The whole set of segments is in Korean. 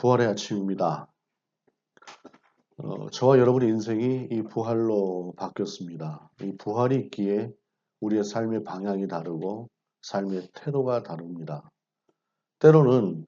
부활의 아침입니다. 저와 여러분의 인생이 이 부활로 바뀌었습니다. 이 부활이 있기에 우리의 삶의 방향이 다르고 삶의 태도가 다릅니다. 때로는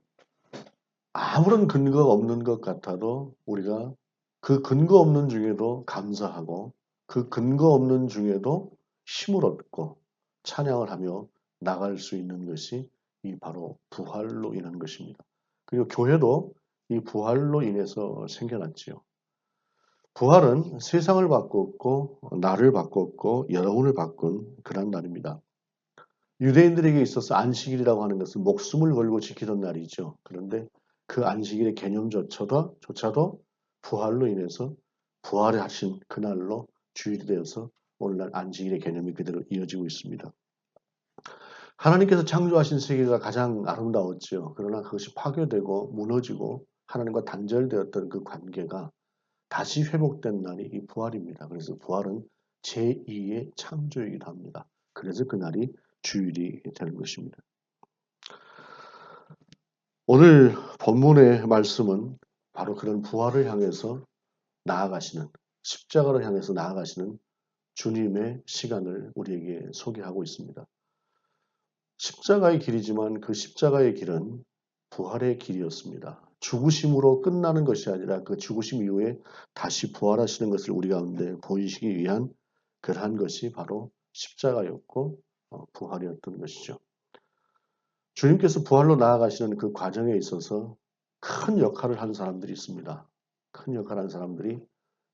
아무런 근거가 없는 것 같아도 우리가 그 근거 없는 중에도 감사하고 그 근거 없는 중에도 힘을 얻고 찬양을 하며 나갈 수 있는 것이 이 바로 부활로 인한 것입니다. 그리고 교회도 이 부활로 인해서 생겨났지요. 부활은 세상을 바꿨고 나를 바꿨고 여러분을 바꾼 그런 날입니다. 유대인들에게 있어서 안식일이라고 하는 것은 목숨을 걸고 지키던 날이죠. 그런데 그 안식일의 개념조차도 부활로 인해서 부활을 하신 그날로 주일이 되어서 오늘날 안식일의 개념이 그대로 이어지고 있습니다. 하나님께서 창조하신 세계가 가장 아름다웠죠. 그러나 그것이 파괴되고 무너지고 하나님과 단절되었던 그 관계가 다시 회복된 날이 이 부활입니다. 그래서 부활은 제2의 창조이기도 합니다. 그래서 그날이 주일이 되는 것입니다. 오늘 본문의 말씀은 바로 그런 부활을 향해서 나아가시는, 십자가를 향해서 나아가시는 주님의 시간을 우리에게 소개하고 있습니다. 십자가의 길이지만 그 십자가의 길은 부활의 길이었습니다. 죽으심으로 끝나는 것이 아니라 그 죽으심 이후에 다시 부활하시는 것을 우리 가운데 보이시기 위한 그러한 것이 바로 십자가였고 부활이었던 것이죠. 주님께서 부활로 나아가시는 그 과정에 있어서 큰 역할을 한 사람들이 있습니다. 큰 역할을 한 사람들이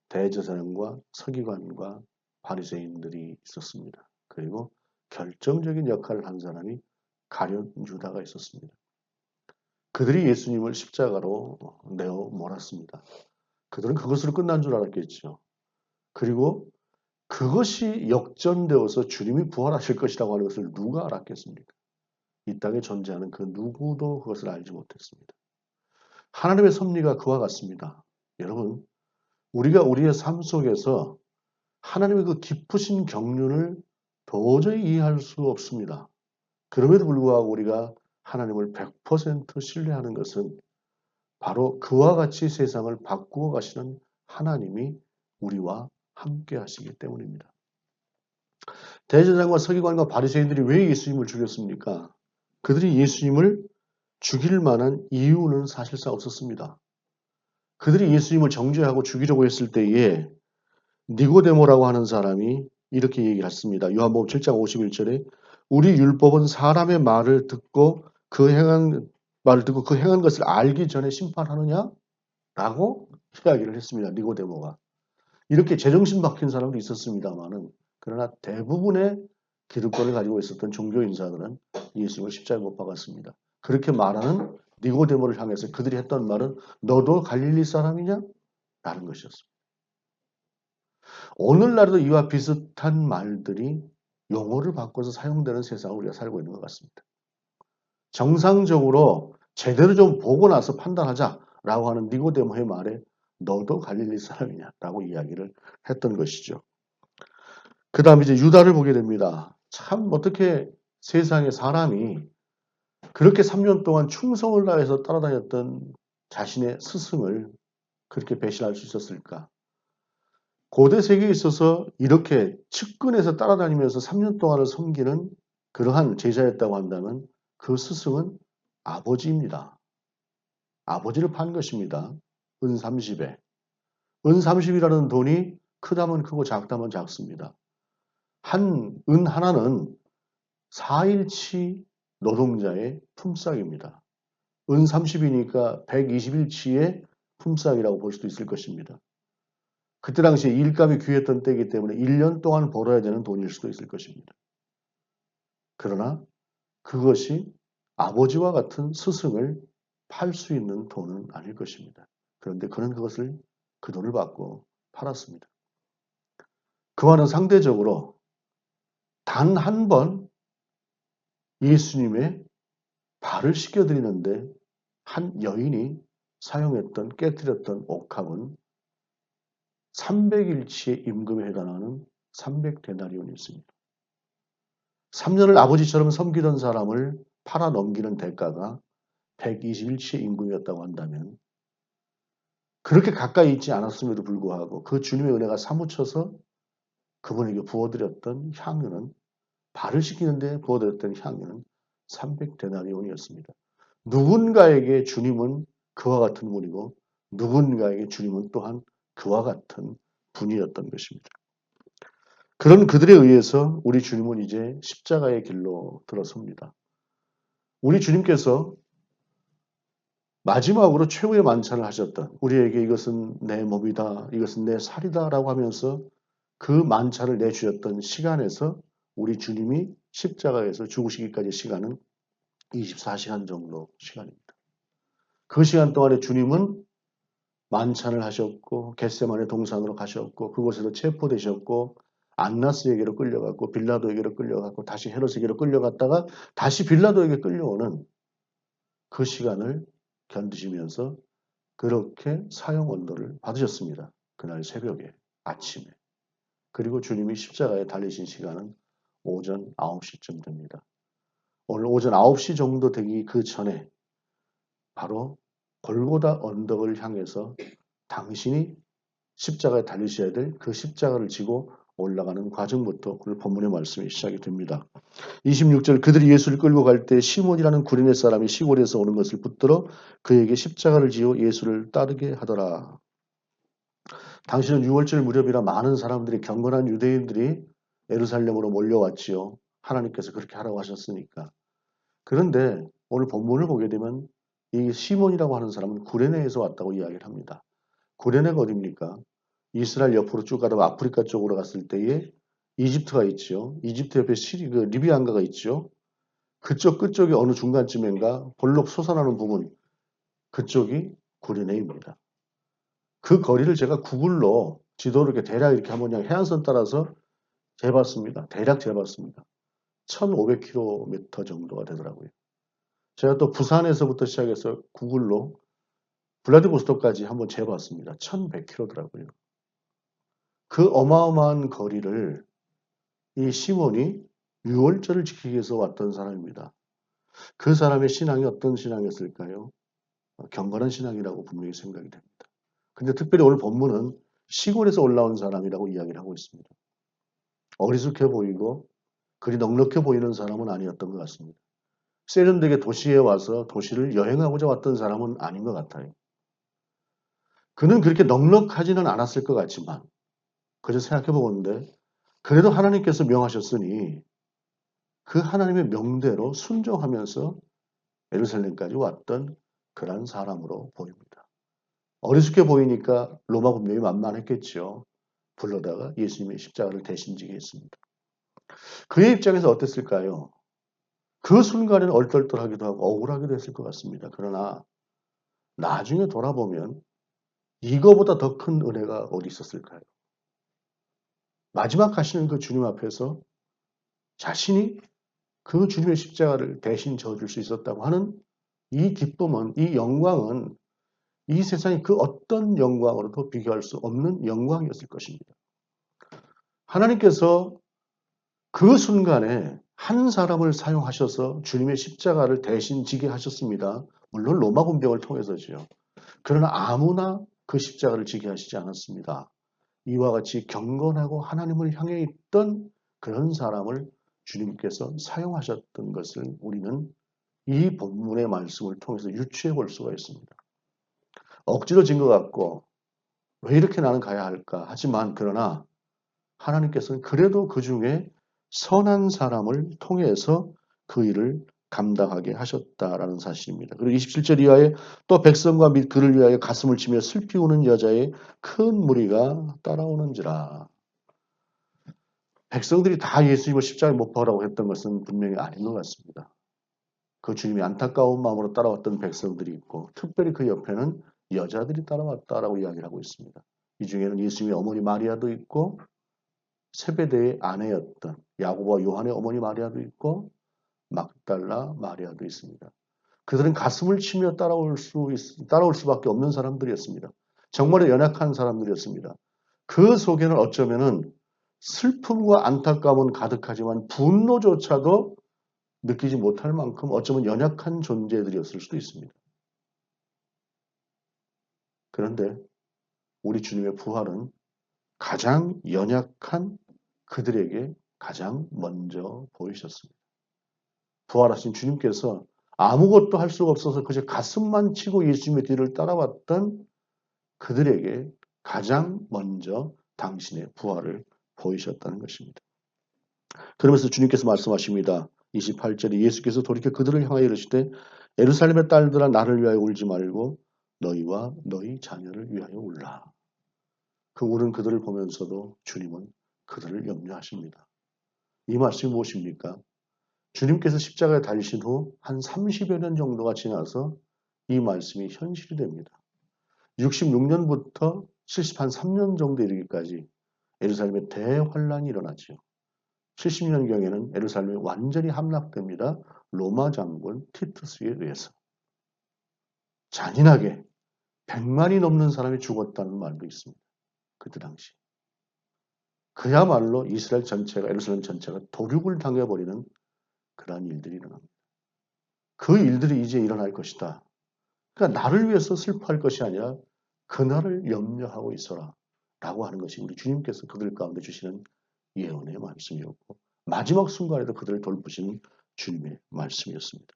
대제사장과 서기관과 바리새인들이 있었습니다. 그리고 결정적인 역할을 한 사람이 가룟 유다가 있었습니다. 그들이 예수님을 십자가로 내어 몰았습니다. 그들은 그것으로 끝난 줄 알았겠죠. 그리고 그것이 역전되어서 주님이 부활하실 것이라고 하는 것을 누가 알았겠습니까? 이 땅에 존재하는 그 누구도 그것을 알지 못했습니다. 하나님의 섭리가 그와 같습니다. 여러분, 우리가 우리의 삶 속에서 하나님의 그 깊으신 경륜을 도저히 이해할 수 없습니다. 그럼에도 불구하고 우리가 하나님을 100% 신뢰하는 것은 바로 그와 같이 세상을 바꾸어 가시는 하나님이 우리와 함께 하시기 때문입니다. 대제사장과 서기관과 바리새인들이 왜 예수님을 죽였습니까? 그들이 예수님을 죽일 만한 이유는 사실상 없었습니다. 그들이 예수님을 정죄하고 죽이려고 했을 때에 니고데모라고 하는 사람이 이렇게 얘기를 했습니다. 요한복음 7장 51절에 우리 율법은 사람의 말을 듣고 그 행한 것을 알기 전에 심판하느냐? 라고 이야기를 했습니다. 니고데모가. 이렇게 제정신 박힌 사람도 있었습니다만은 그러나 대부분의 기득권을 가지고 있었던 종교 인사들은 예수님을 십자가에 못 박았습니다. 그렇게 말하는 니고데모를 향해서 그들이 했던 말은 너도 갈릴리 사람이냐? 라는 것이었습니다. 오늘날도 이와 비슷한 말들이 용어를 바꿔서 사용되는 세상을 우리가 살고 있는 것 같습니다. 정상적으로 제대로 좀 보고 나서 판단하자라고 하는 니고데모의 말에 너도 갈릴리 사람이냐라고 이야기를 했던 것이죠. 그 다음 이제 유다를 보게 됩니다. 참 어떻게 세상에 사람이 그렇게 3년 동안 충성을 다해서 따라다녔던 자신의 스승을 그렇게 배신할 수 있었을까? 고대 세계에 있어서 이렇게 측근에서 따라다니면서 3년 동안을 섬기는 그러한 제자였다고 한다면 그 스승은 아버지입니다. 아버지를 판 것입니다. 은 30에. 은 30이라는 돈이 크다면 크고 작다면 작습니다. 은 하나는 4일치 노동자의 품삯입니다. 은 30이니까 120일치의 품삯이라고 볼 수도 있을 것입니다. 그때 당시에 일감이 귀했던 때이기 때문에 1년 동안 벌어야 되는 돈일 수도 있을 것입니다. 그러나 그것이 아버지와 같은 스승을 팔 수 있는 돈은 아닐 것입니다. 그런데 그는 그 돈을 받고 팔았습니다. 그와는 상대적으로 단 한 번 예수님의 발을 씻겨드리는데 한 여인이 사용했던 깨뜨렸던 옥합은 300일치의 임금에 해당하는 300데나리온이었습니다. 3년을 아버지처럼 섬기던 사람을 팔아 넘기는 대가가 121치의 임금이었다고 한다면 그렇게 가까이 있지 않았음에도 불구하고 그 주님의 은혜가 사무쳐서 그분에게 부어드렸던 향유는, 발을 씻기는데 부어드렸던 향유는 300데나리온이었습니다. 누군가에게 주님은 그와 같은 분이고 누군가에게 주님은 또한 그와 같은 분이었던 것입니다. 그런 그들에 의해서 우리 주님은 이제 십자가의 길로 들어섭니다. 우리 주님께서 마지막으로 최후의 만찬을 하셨던, 우리에게 이것은 내 몸이다, 이것은 내 살이다 라고 하면서 그 만찬을 내주셨던 시간에서 우리 주님이 십자가에서 죽으시기까지 시간은 24시간 정도 시간입니다. 그 시간 동안에 주님은 만찬을 하셨고 겟세마네 동산으로 가셨고 그곳에서 체포되셨고 안나스에게로 끌려갔고 빌라도에게로 끌려갔고 다시 헤롯에게로 끌려갔다가 다시 빌라도에게 끌려오는 그 시간을 견디시면서 그렇게 사형 언도를 받으셨습니다. 그날 새벽에, 아침에. 그리고 주님이 십자가에 달리신 시간은 오전 9시쯤 됩니다. 오늘 오전 9시 정도 되기 그 전에 바로 골고다 언덕을 향해서 당신이 십자가에 달리셔야 될 그 십자가를 지고 올라가는 과정부터 오늘 본문의 말씀이 시작이 됩니다. 26절, 그들이 예수를 끌고 갈 때 시몬이라는 구레네 사람이 시골에서 오는 것을 붙들어 그에게 십자가를 지어 예수를 따르게 하더라. 당시는 6월절 무렵이라 많은 사람들이, 경건한 유대인들이 예루살렘으로 몰려왔지요. 하나님께서 그렇게 하라고 하셨으니까. 그런데 오늘 본문을 보게 되면 이 시몬이라고 하는 사람은 구레네에서 왔다고 이야기를 합니다. 구레네가 어디입니까? 이스라엘 옆으로 쭉 가다가 아프리카 쪽으로 갔을 때에 이집트가 있죠. 이집트 옆에 리비안가가 있죠. 그쪽 끝쪽이 어느 중간쯤인가 볼록 솟아나는 부분, 그쪽이 구레네입니다. 그 거리를 제가 구글로 지도를 이렇게 대략 이렇게 한번 그냥 해안선 따라서 재봤습니다. 대략 재봤습니다. 1500km 정도가 되더라고요. 제가 또 부산에서부터 시작해서 구글로 블라디보스토크까지 한번 재봤습니다. 1100km더라고요. 그 어마어마한 거리를 이 시몬이 유월절을 지키기 위해서 왔던 사람입니다. 그 사람의 신앙이 어떤 신앙이었을까요? 경건한 신앙이라고 분명히 생각이 됩니다. 근데 특별히 오늘 본문은 시골에서 올라온 사람이라고 이야기를 하고 있습니다. 어리숙해 보이고 그리 넉넉해 보이는 사람은 아니었던 것 같습니다. 세련되게 도시에 와서 도시를 여행하고자 왔던 사람은 아닌 것 같아요. 그는 그렇게 넉넉하지는 않았을 것 같지만 그저 생각해 보건데 그래도 하나님께서 명하셨으니 그 하나님의 명대로 순종하면서 예루살렘까지 왔던 그런 사람으로 보입니다. 어리숙해 보이니까 로마 군병이 만만했겠죠. 불러다가 예수님의 십자가를 대신 지게 했습니다. 그의 입장에서 어땠을까요? 그 순간에는 얼떨떨하기도 하고 억울하기도 했을 것 같습니다. 그러나 나중에 돌아보면 이거보다 더 큰 은혜가 어디 있었을까요? 마지막 가시는 그 주님 앞에서 자신이 그 주님의 십자가를 대신 져줄 수 있었다고 하는 이 기쁨은, 이 영광은 이 세상의 그 어떤 영광으로도 비교할 수 없는 영광이었을 것입니다. 하나님께서 그 순간에 한 사람을 사용하셔서 주님의 십자가를 대신 지게 하셨습니다. 물론 로마 군병을 통해서지요. 그러나 아무나 그 십자가를 지게 하시지 않았습니다. 이와 같이 경건하고 하나님을 향해 있던 그런 사람을 주님께서 사용하셨던 것을 우리는 이 본문의 말씀을 통해서 유추해 볼 수가 있습니다. 억지로 진 것 같고 왜 이렇게 나는 가야 할까? 하지만 그러나 하나님께서는 그래도 그 중에 선한 사람을 통해서 그 일을 감당하게 하셨다라는 사실입니다. 그리고 27절 이하에 또 백성과 및 그를 위하여 가슴을 치며 슬피 우는 여자의 큰 무리가 따라오는지라. 백성들이 다 예수님을 십자가에 못 박으라고 했던 것은 분명히 아닌 것 같습니다. 그 주님이 안타까운 마음으로 따라왔던 백성들이 있고 특별히 그 옆에는 여자들이 따라왔다라고 이야기를 하고 있습니다. 이 중에는 예수님의 어머니 마리아도 있고 세베대의 아내였던 야고보와 요한의 어머니 마리아도 있고 막달라 마리아도 있습니다. 그들은 가슴을 치며 따라올 수밖에 없는 사람들이었습니다. 정말 연약한 사람들이었습니다. 그 속에는 어쩌면은 슬픔과 안타까움은 가득하지만 분노조차도 느끼지 못할 만큼 어쩌면 연약한 존재들이었을 수도 있습니다. 그런데 우리 주님의 부활은 가장 연약한 그들에게 가장 먼저 보이셨습니다. 부활하신 주님께서 아무것도 할 수가 없어서 그저 가슴만 치고 예수님의 뒤를 따라왔던 그들에게 가장 먼저 당신의 부활을 보이셨다는 것입니다. 그러면서 주님께서 말씀하십니다. 28절에 예수께서 돌이켜 그들을 향하여 이르시되 예루살렘의 딸들아 나를 위하여 울지 말고 너희와 너희 자녀를 위하여 울라. 그 우는 그들을 보면서도 주님은 그들을 염려하십니다. 이 말씀이 무엇입니까? 주님께서 십자가에 달리신 후 한 30여 년 정도가 지나서 이 말씀이 현실이 됩니다. 66년부터 73년 정도 이르기까지 예루살렘에 대환란이 일어나죠. 70년경에는 예루살렘이 완전히 함락됩니다. 로마 장군 티투스에 의해서. 잔인하게 100만이 넘는 사람이 죽었다는 말도 있습니다. 그때 당시. 그야말로 이스라엘 전체가, 예루살렘 전체가 도륙을 당해버리는 그러한 일들이 일어납니다. 그 일들이 이제 일어날 것이다. 그러니까 나를 위해서 슬퍼할 것이 아니라 그날을 염려하고 있어라. 라고 하는 것이 우리 주님께서 그들 가운데 주시는 예언의 말씀이었고 마지막 순간에도 그들을 돌보시는 주님의 말씀이었습니다.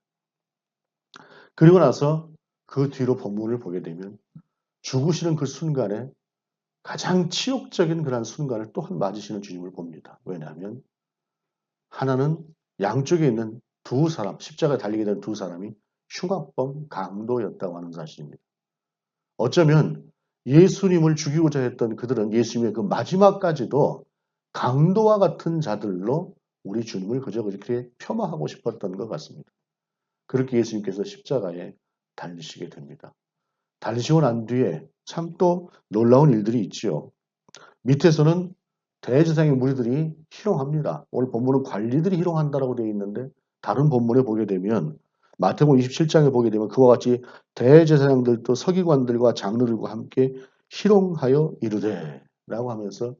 그리고 나서 그 뒤로 본문을 보게 되면 죽으시는 그 순간에 가장 치욕적인 그런 순간을 또한 맞으시는 주님을 봅니다. 왜냐하면 하나는 양쪽에 있는 두 사람, 십자가에 달리게 된 두 사람이 흉악범 강도였다고 하는 사실입니다. 어쩌면 예수님을 죽이고자 했던 그들은 예수님의 그 마지막까지도 강도와 같은 자들로 우리 주님을 그저 그렇게 폄하하고 싶었던 것 같습니다. 그렇게 예수님께서 십자가에 달리시게 됩니다. 달리시고 난 뒤에 참 또 놀라운 일들이 있지요. 밑에서는 대제사장의 무리들이 희롱합니다. 오늘 본문은 관리들이 희롱한다라고 되어 있는데 다른 본문에 보게 되면 마태복음 27장에 보게 되면 그와 같이 대제사장들도 서기관들과 장로들과 함께 희롱하여 이르되 라고 하면서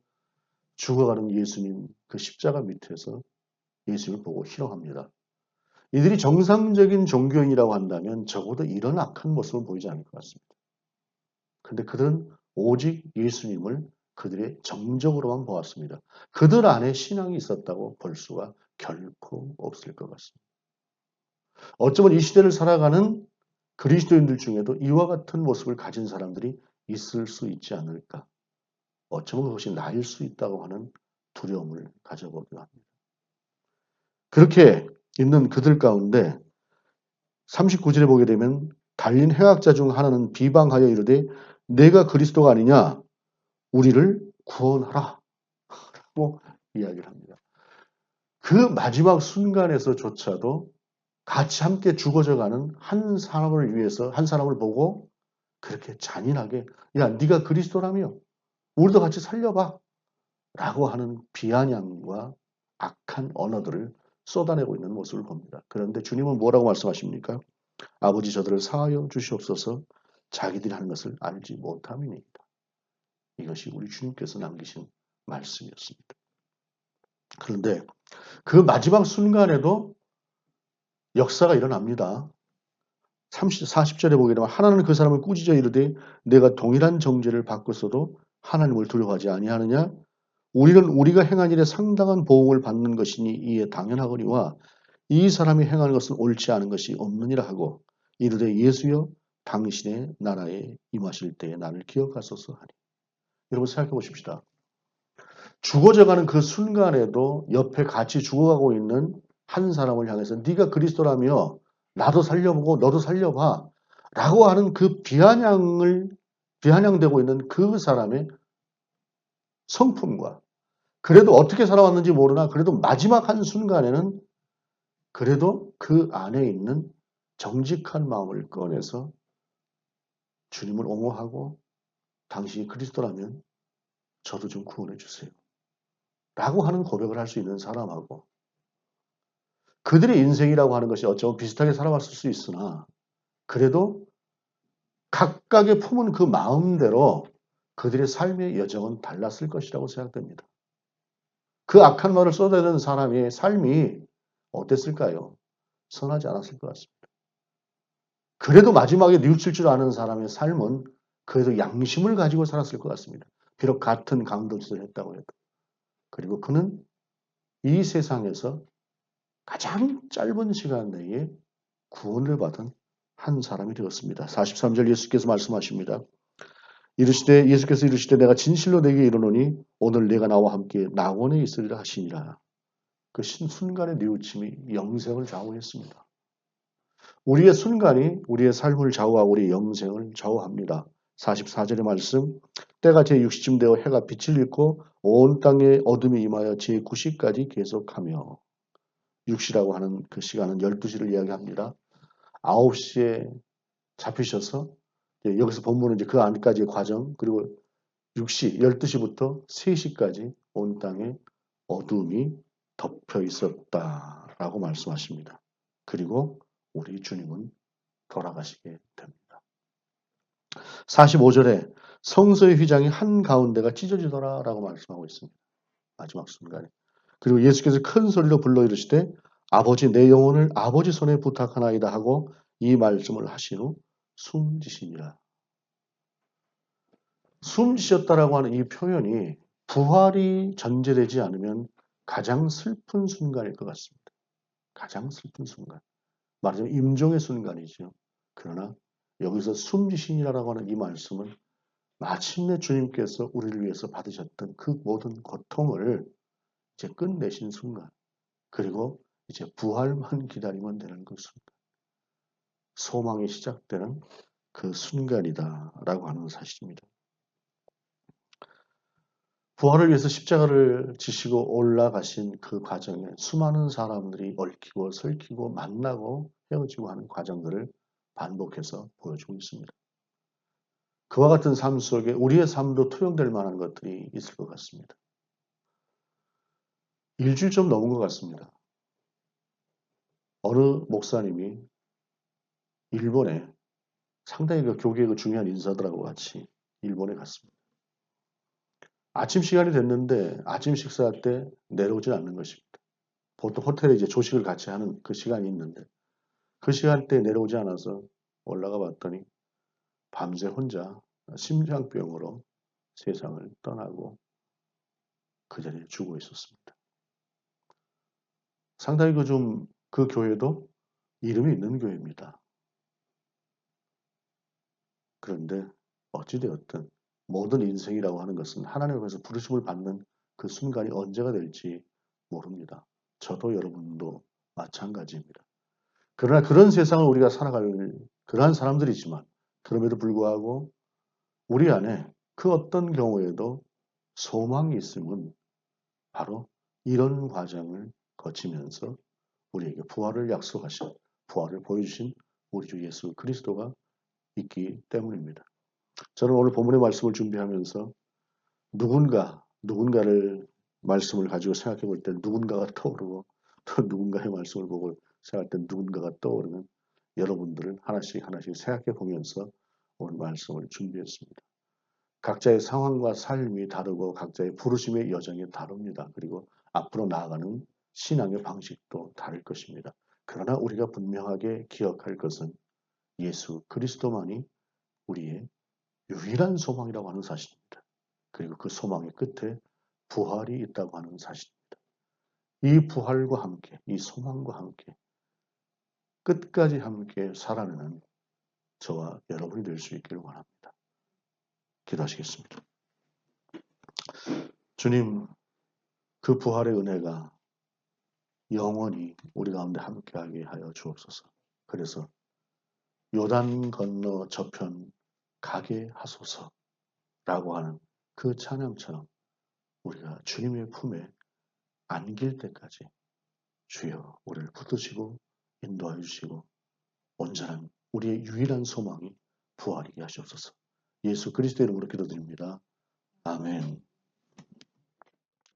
죽어가는 예수님 그 십자가 밑에서 예수님을 보고 희롱합니다. 이들이 정상적인 종교인이라고 한다면 적어도 이런 악한 모습을 보이지 않을 것 같습니다. 그런데 그들은 오직 예수님을 그들의 정적으로만 보았습니다. 그들 안에 신앙이 있었다고 볼 수가 결코 없을 것 같습니다. 어쩌면 이 시대를 살아가는 그리스도인들 중에도 이와 같은 모습을 가진 사람들이 있을 수 있지 않을까. 어쩌면 그것이 나일 수 있다고 하는 두려움을 가져보기도 합니다. 그렇게 있는 그들 가운데 39절에 보게 되면 달린 행악자 중 하나는 비방하여 이르되 내가 그리스도가 아니냐 우리를 구원하라 라고 이야기를 합니다. 그 마지막 순간에서조차도 같이 함께 죽어져가는 한 사람을 위해서 한 사람을 보고 그렇게 잔인하게 야 네가 그리스도라며 우리도 같이 살려봐 라고 하는 비아냥과 악한 언어들을 쏟아내고 있는 모습을 봅니다. 그런데 주님은 뭐라고 말씀하십니까? 아버지 저들을 사하여 주시옵소서 자기들이 하는 것을 알지 못함이니이다. 이것이 우리 주님께서 남기신 말씀이었습니다. 그런데 그 마지막 순간에도 역사가 일어납니다. 40절에 보게 되면 하나는 그 사람을 꾸짖어 이르되 내가 동일한 정죄를 받고서도 하나님을 두려워하지 아니하느냐? 우리는 우리가 행한 일에 상당한 보응을 받는 것이니 이에 당연하거니와 이 사람이 행하는 것은 옳지 않은 것이 없느니라 하고 이르되 예수여 당신의 나라에 임하실 때에 나를 기억하소서 하니. 여러분 생각해 보십시다. 죽어져가는 그 순간에도 옆에 같이 죽어가고 있는 한 사람을 향해서 네가 그리스도라며 나도 살려보고 너도 살려봐 라고 하는 그 비아냥되고 있는 그 사람의 성품과 그래도 어떻게 살아왔는지 모르나 그래도 마지막 한 순간에는 그래도 그 안에 있는 정직한 마음을 꺼내서 주님을 옹호하고 당신이 그리스도라면 저도 좀 구원해 주세요. 라고 하는 고백을 할 수 있는 사람하고 그들의 인생이라고 하는 것이 어쩌면 비슷하게 살아왔을 수 있으나 그래도 각각의 품은 그 마음대로 그들의 삶의 여정은 달랐을 것이라고 생각됩니다. 그 악한 말을 쏟아내는 사람의 삶이 어땠을까요? 선하지 않았을 것 같습니다. 그래도 마지막에 뉘우칠 줄 아는 사람의 삶은 그래도 양심을 가지고 살았을 것 같습니다. 비록 같은 강도 짓을 했다고 해도. 그리고 그는 이 세상에서 가장 짧은 시간 내에 구원을 받은 한 사람이 되었습니다. 43절 예수께서 말씀하십니다. 예수께서 이르시되 내가 진실로 내게 이르노니 오늘 내가 나와 함께 낙원에 있으리라 하시니라. 그 순간의 뉘우침이 영생을 좌우했습니다. 우리의 순간이 우리의 삶을 좌우하고 우리의 영생을 좌우합니다. 44절의 말씀 때가 제60쯤 되어 해가 빛을 잃고 온 땅에 어둠이 임하여 제9시까지 계속하며 6시라고 하는 그 시간은 12시를 이야기합니다. 9시에 잡히셔서 여기서 본문은 이제 그 안까지의 과정 그리고 6시, 12시부터 3시까지 온 땅에 어둠이 덮여 있었다라고 말씀하십니다. 그리고 우리 주님은 돌아가시게 됩니다. 45절에 성소의 휘장이 한가운데가 찢어지더라라고 말씀하고 있습니다. 마지막 순간에. 그리고 예수께서 큰 소리로 불러 이르시되 아버지 내 영혼을 아버지 손에 부탁하나이다 하고 이 말씀을 하신 후 숨지시니라. 숨지셨다라고 하는 이 표현이 부활이 전제되지 않으면 가장 슬픈 순간일 것 같습니다. 가장 슬픈 순간. 말하자면 임종의 순간이죠. 그러나 여기서 숨지시니라라고 하는 이 말씀은 마침내 주님께서 우리를 위해서 받으셨던 그 모든 고통을 이제 끝내신 순간. 그리고 이제 부활만 기다리면 되는 그 순간. 소망이 시작되는 그 순간이다라고 하는 사실입니다. 부활을 위해서 십자가를 지시고 올라가신 그 과정에 수많은 사람들이 얽히고 설키고 만나고 헤어지고 하는 과정들을 반복해서 보여주고 있습니다. 그와 같은 삶 속에 우리의 삶도 투영될 만한 것들이 있을 것 같습니다. 일주일 좀 넘은 것 같습니다. 어느 목사님이 일본에 상당히 그 교계의 그 중요한 인사들하고 같이 일본에 갔습니다. 아침 시간이 됐는데 아침 식사 때 내려오질 않는 것입니다. 보통 호텔에 이제 조식을 같이 하는 그 시간이 있는데 그 시간대에 내려오지 않아서 올라가 봤더니 밤새 혼자 심장병으로 세상을 떠나고 그 자리에 죽어 있었습니다. 상당히 그 교회도 이름이 있는 교회입니다. 그런데 어찌되었든 모든 인생이라고 하는 것은 하나님 앞에서 부르심을 받는 그 순간이 언제가 될지 모릅니다. 저도 여러분도 마찬가지입니다. 그러나 그런 세상을 우리가 살아갈 그러한 사람들이지만 그럼에도 불구하고 우리 안에 그 어떤 경우에도 소망이 있음은 바로 이런 과정을 거치면서 우리에게 부활을 약속하신 부활을 보여주신 우리 주 예수 그리스도가 있기 때문입니다. 저는 오늘 본문의 말씀을 준비하면서 누군가를 말씀을 가지고 생각해 볼 때 누군가가 떠오르고 또 누군가의 말씀을 보고 생각할 때 누군가가 떠오르는 여러분들을 하나씩 하나씩 생각해 보면서 오늘 말씀을 준비했습니다. 각자의 상황과 삶이 다르고 각자의 부르심의 여정이 다릅니다. 그리고 앞으로 나아가는 신앙의 방식도 다를 것입니다. 그러나 우리가 분명하게 기억할 것은 예수 그리스도만이 우리의 유일한 소망이라고 하는 사실입니다. 그리고 그 소망의 끝에 부활이 있다고 하는 사실입니다. 이 부활과 함께, 이 소망과 함께 끝까지 함께 살아내는 저와 여러분이 될 수 있기를 원합니다. 기도하시겠습니다. 주님, 그 부활의 은혜가 영원히 우리 가운데 함께하게 하여 주옵소서. 그래서 요단 건너 저편 가게 하소서라고 하는 그 찬양처럼 우리가 주님의 품에 안길 때까지 주여 우리를 붙드시고 인도하여 주시고 온전한 우리의 유일한 소망이 부활이게 하시옵소서. 예수 그리스도의 이름으로 기도드립니다. 아멘.